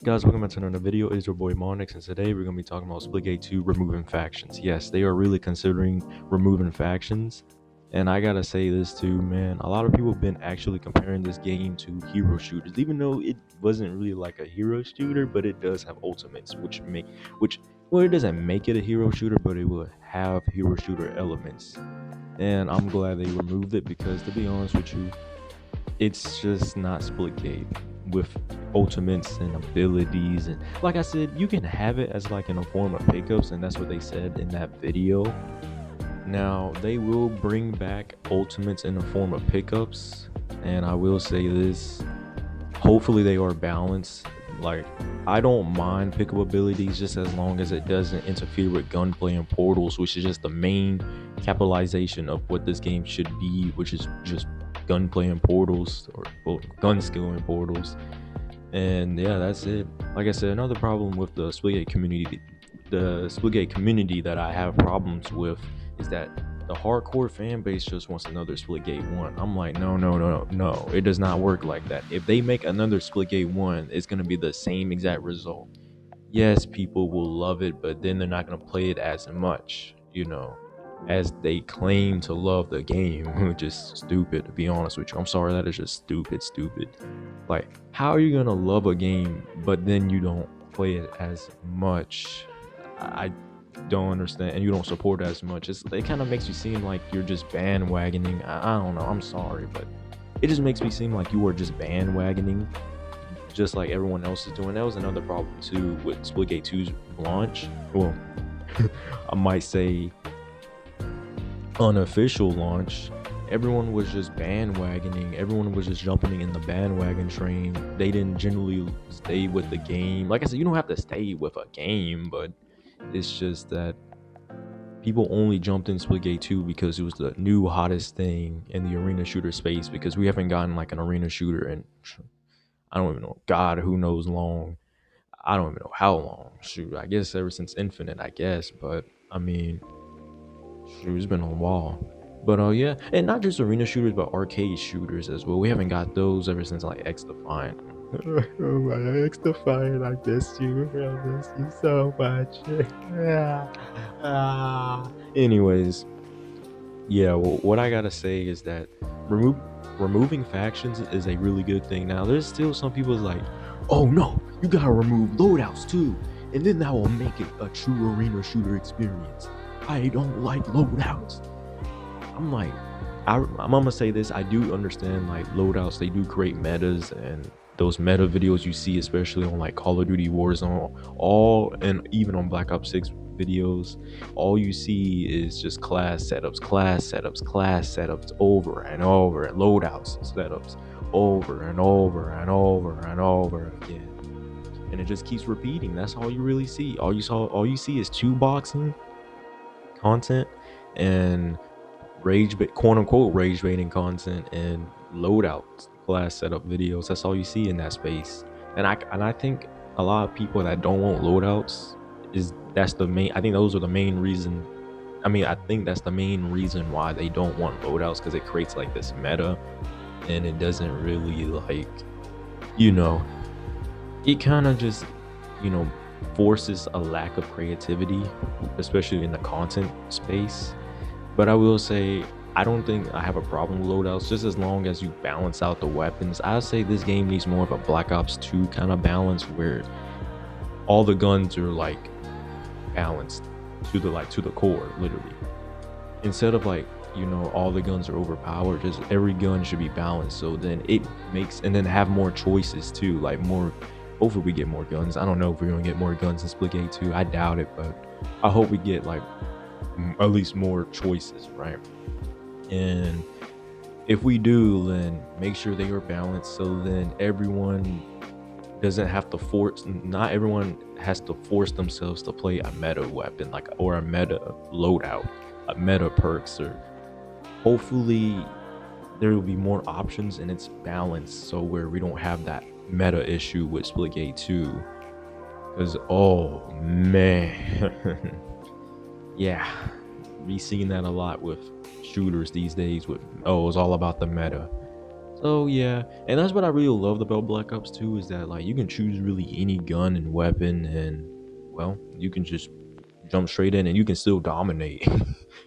Guys, welcome back to another video. It's your boy Monix, and today we're going to be talking about Splitgate 2 removing factions. Yes, they are really considering removing factions, and I gotta say this too, man. A lot of people have been actually comparing this game to hero shooters, even though it wasn't really like a hero shooter, but it does have ultimates, well, it doesn't make it a hero shooter, but it will have hero shooter elements. And I'm glad they removed it because, to be honest with you, it's just not Splitgate with ultimates and abilities. And like I said, you can have it as like in a form of pickups, and that's what they said in that video. Now they will bring back ultimates in the form of pickups, and I will say this, hopefully they are balanced. Like, I don't mind pickup abilities just as long as it doesn't interfere with gunplay and portals, which is just the main capitalization of what this game should be, which is just gunplay and portals, or well, gun skill and portals. And yeah, that's it. Like I said, another problem with the Splitgate community that I have problems with is that the hardcore fan base just wants another Splitgate 1. I'm like, no, no, no, no, no. It does not work like that. If they make another Splitgate 1, it's going to be the same exact result. Yes, people will love it, but then they're not going to play it as much, as they claim to love the game, which is stupid, to be honest with you. I'm sorry, that is just stupid. Like, how are you going to love a game, but then you don't play it as much? I don't understand, and you don't support it as much. It kind of makes you seem like you're just bandwagoning. I don't know, I'm sorry, but it just makes me seem like you are just bandwagoning just like everyone else is doing. That was another problem too with Splitgate 2's launch. Well, I might say unofficial launch. Everyone was just bandwagoning. Everyone was just jumping in the bandwagon train. They didn't generally stay with the game. Like I said, you don't have to stay with a game, but it's just that people only jumped in Splitgate 2 because it was the new hottest thing in the arena shooter space, because we haven't gotten like an arena shooter in, I don't even know, God, who knows long. I don't even know how long. Shoot, I guess ever since Infinite, I guess. But I mean, shoot, it's been a while. But yeah, and not just arena shooters, but arcade shooters as well. We haven't got those ever since like X Defiant. Oh my X Defiant, I miss you. I miss you so much. Anyways, yeah, well, what I gotta say is that removing factions is a really good thing. Now, there's still some people like, oh no, you gotta remove loadouts too, and then that will make it a true arena shooter experience. I don't like loadouts. I'm like, I'm gonna say this, I do understand like loadouts, they do create metas, and those meta videos you see, especially on like Call of Duty Warzone, and even on Black Ops 6 videos, all you see is just class setups, over and over, and loadouts setups over and over and over and over again. And it just keeps repeating. That's all you really see. All you see is two boxing content and quote unquote rage baiting content and loadouts class setup videos. That's all you see in that space. And I think a lot of people that don't want loadouts, I think those are the main reason. I think that's the main reason why they don't want loadouts, because it creates like this meta, and it doesn't really like, it kind of just, forces a lack of creativity, especially in the content space. But I will say, I don't think I have a problem with loadouts, just as long as you balance out the weapons. I'd say this game needs more of a Black Ops 2 kind of balance, where all the guns are like balanced to the core, literally. Instead of like, all the guns are overpowered, just every gun should be balanced. So then and then have more choices too, like more. Hopefully we get more guns. I don't know if we're gonna get more guns in Splitgate 2. I doubt it, but I hope we get like at least more choices, right? And if we do, then make sure they are balanced, so then everyone doesn't have to not everyone has to force themselves to play a meta weapon, or a meta loadout, a meta perks, or hopefully there will be more options and it's balanced, so where we don't have that meta issue with Splitgate 2. Because oh man, yeah, we seen that a lot with shooters these days. It's all about the meta. So yeah, and that's what I really loved about Black Ops 2 is that like you can choose really any gun and weapon, and well, you can just jump straight in and you can still dominate.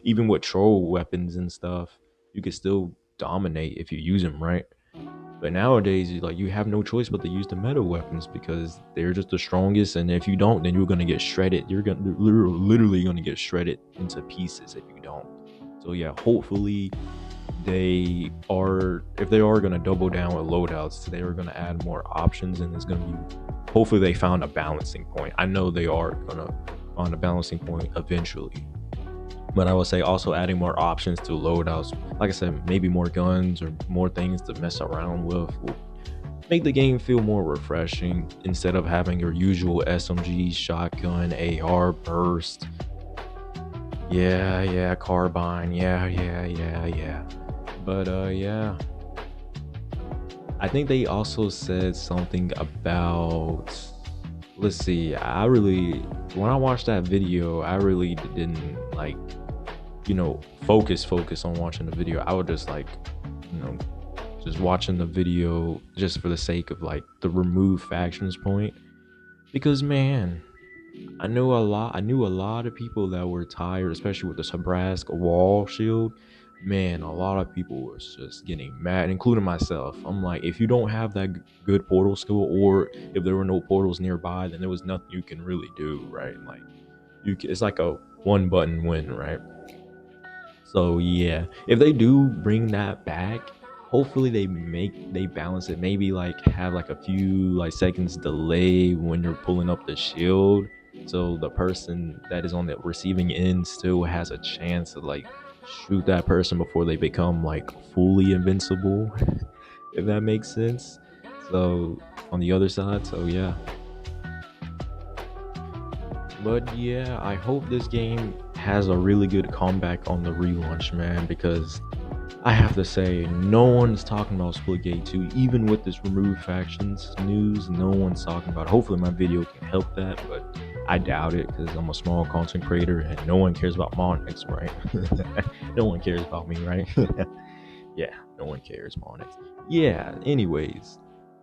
Even with troll weapons and stuff, you can still dominate if you use them right. But nowadays, like you have no choice but to use the meta weapons because they're just the strongest, and if you don't, then you're gonna get shredded. You're gonna literally gonna get shredded into pieces if you don't. So yeah, hopefully they are, if they are going to double down with loadouts, they are going to add more options, and it's going to be, hopefully they found a balancing point. I know they are going to find a balancing point eventually, but I would say also adding more options to loadouts, like I said, maybe more guns or more things to mess around with will make the game feel more refreshing instead of having your usual SMG, shotgun, AR, burst. Yeah, carbine. Yeah. But yeah, I think they also said something about, let's see, I really, when I watched that video, I really didn't like, focus on watching the video. I would just like, you know, just watching the video just for the sake of like the remove factions point. Because man, I knew a lot of people that were tired, especially with the Nebraska wall shield. Man, a lot of people was just getting mad, including myself. I'm like, if you don't have that good portal skill, or if there were no portals nearby, then there was nothing you can really do, right? Like, it's like a one button win, right? So yeah, if they do bring that back, hopefully they balance it. Maybe like have like a few like seconds delay when you're pulling up the shield, so the person that is on the receiving end still has a chance to like shoot that person before they become like fully invincible, if that makes sense. So on the other side, so yeah. But yeah, I hope this game has a really good comeback on the relaunch, man, because I have to say, no one's talking about Splitgate 2. Even with this removed factions news, no one's talking about it. Hopefully my video can help that, but I doubt it because I'm a small content creator and no one cares about Monix, right? No one cares about me, right? Yeah, no one cares, Monix. Yeah, anyways,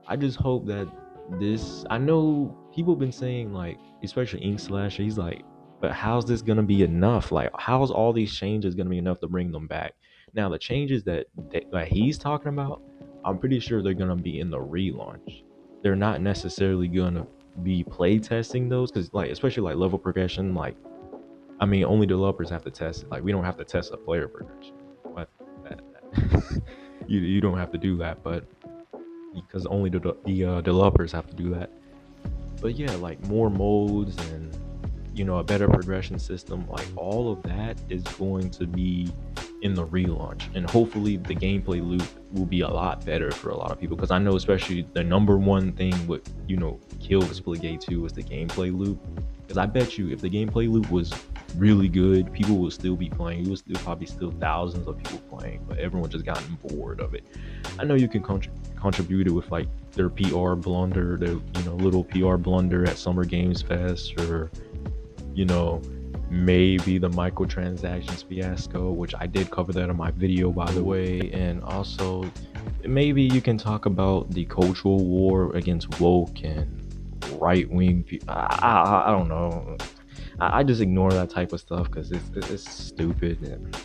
I just hope that this, I know people been saying like, especially Ink Slasher, he's like, but how's this gonna be enough? Like, how's all these changes gonna be enough to bring them back? Now, the changes that he's talking about, I'm pretty sure they're gonna be in the relaunch. They're not necessarily gonna be play testing those, because like, especially like level progression, like, I mean, only developers have to test it. Like, we don't have to test a player progression. What? You don't have to do that, but because only the developers have to do that. But yeah, like more modes and a better progression system, like all of that is going to be in the relaunch, and hopefully the gameplay loop will be a lot better for a lot of people, because I know especially the number one thing what killed Splitgate 2 was the gameplay loop. Because I bet you if the gameplay loop was really good, people will still be playing. You will still probably still thousands of people playing, but everyone just gotten bored of it. I know you can contribute it with like their PR blunder, their little PR blunder at Summer Games Fest, or maybe the microtransactions fiasco, which I did cover that in my video, by the way. And also maybe you can talk about the cultural war against woke and right-wing people. I don't know. I just ignore that type of stuff because it's stupid. And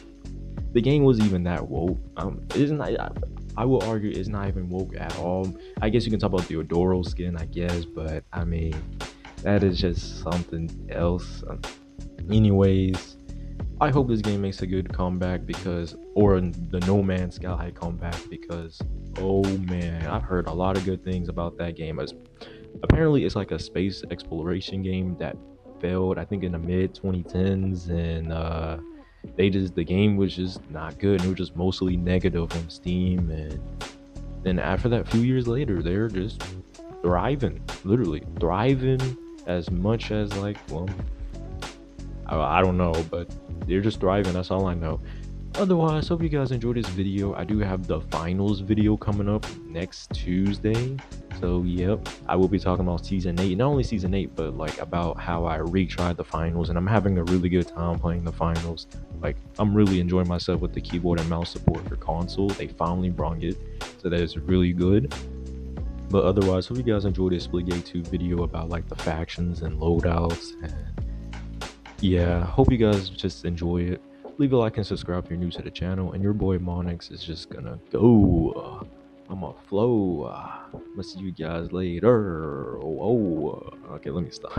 the game was even that woke. Isn't I will argue it's not even woke at all. I guess you can talk about the Odoro skin, I guess, but I mean, that is just something else. Anyways, I hope this game makes a good comeback, or the No Man's Sky comeback, because oh man, I've heard a lot of good things about that game. As apparently it's like a space exploration game that failed, I think, in the mid 2010s, and the game was just not good, and it was just mostly negative on Steam. And then after that, a few years later, they're just thriving, literally thriving, as much as like, well, I don't know, but they're just thriving. That's all I know. Otherwise, hope you guys enjoyed this video. I do have the finals video coming up next Tuesday, So yep, I will be talking about season 8, not only season 8, but like about how I retried the finals, and I'm having a really good time playing the finals. Like I'm really enjoying myself with the keyboard and mouse support for console. They finally brought it, so that is really good. But otherwise, hope you guys enjoyed this Splitgate 2 video about like the factions and loadouts. And yeah, hope you guys just enjoy it. Leave a like and subscribe if you're new to the channel. And your boy Monix is just gonna go. I'm a flow. I'm gonna see you guys later. Oh, okay, let me stop.